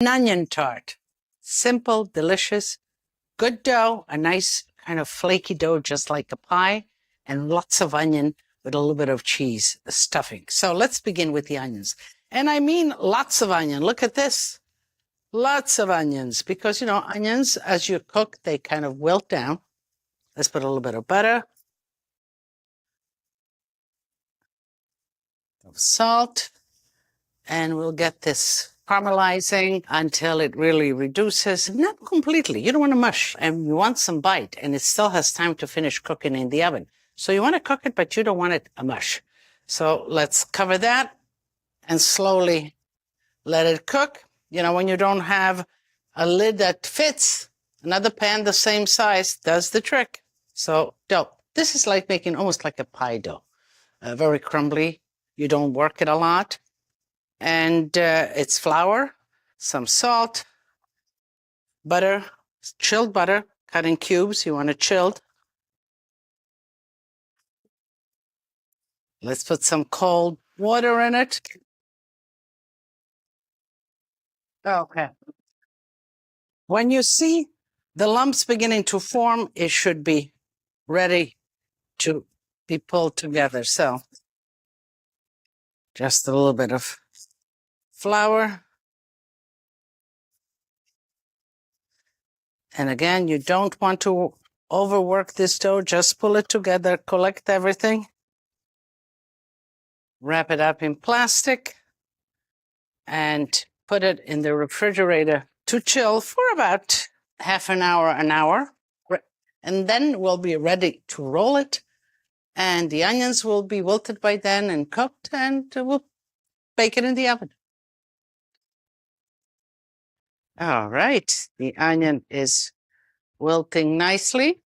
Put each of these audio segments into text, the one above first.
An onion tart. Simple, delicious, good dough, a nice kind of flaky dough, just like a pie, and lots of onion with a little bit of cheese, the stuffing. So let's begin with the onions. And I mean lots of onion. Look at this. Lots of onions, because, you know, onions, as you cook, they kind of wilt down. Let's put a little bit of butter, of salt, and we'll get this caramelizing until it really reduces, not completely. You don't want to mush, and you want some bite, and it still has time to finish cooking in the oven. So you want to cook it, but you don't want it a mush. So let's cover that and slowly let it cook. You know, when you don't have a lid that fits, another pan the same size does the trick. So dough. This is like making almost like a pie dough. Very crumbly. You don't work it a lot. And it's flour, some salt, butter, chilled butter, cut in cubes. You want it chilled. Let's put some cold water in it. Okay. When you see the lumps beginning to form, it should be ready to be pulled together. So just a little bit of flour. And again, you don't want to overwork this dough. Just pull it together, collect everything, wrap it up in plastic, and put it in the refrigerator to chill for about half an hour, an hour. And then we'll be ready to roll it. And the onions will be wilted by then and cooked, and we'll bake it in the oven. All right, the onion is wilting nicely.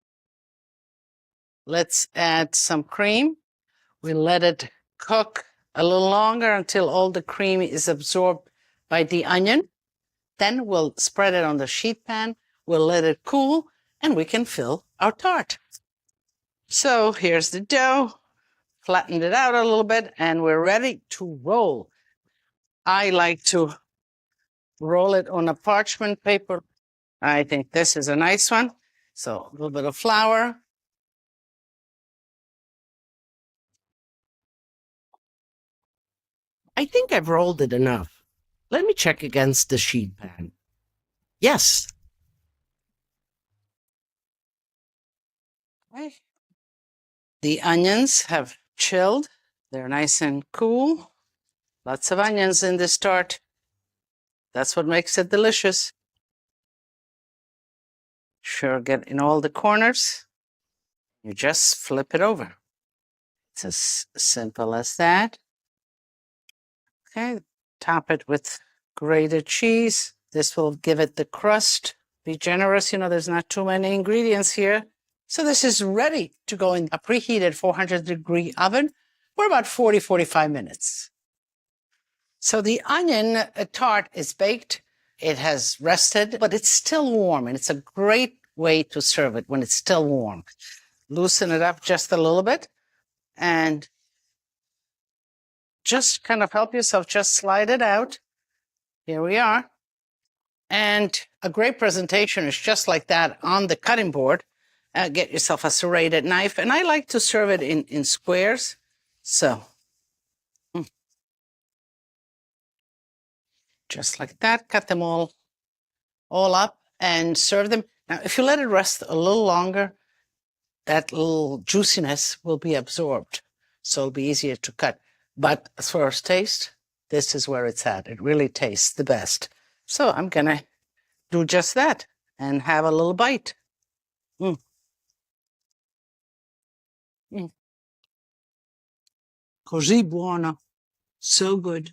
Let's add some cream. We let it cook a little longer until all the cream is absorbed by the onion. Then we'll spread it on the sheet pan. We'll let it cool, and we can fill our tart. So here's the dough. Flattened it out a little bit, and we're ready to roll. I like to roll it on a parchment paper. I think this is a nice one. So a little bit of flour. I think I've rolled it enough. Let me check against the sheet pan. Yes. Okay. The onions have chilled. They're nice and cool. Lots of onions in this tart. That's what makes it delicious. Sure, get in all the corners. You just flip it over. It's as simple as that. Okay, top it with grated cheese. This will give it the crust. Be generous, you know, there's not too many ingredients here. So this is ready to go in a preheated 400-degree oven for about 40-45 minutes. So the onion tart is baked. It has rested, but it's still warm, and it's a great way to serve it when it's still warm. Loosen it up just a little bit, and just kind of help yourself, just slide it out. Here we are. And a great presentation is just like that on the cutting board. Get yourself a serrated knife, and I like to serve it in squares. So, just like that, cut them all up and serve them. Now, if you let it rest a little longer, that little juiciness will be absorbed, so it'll be easier to cut. But as far as taste, this is where it's at. It really tastes the best. So I'm gonna do just that and have a little bite. Così buono, so good.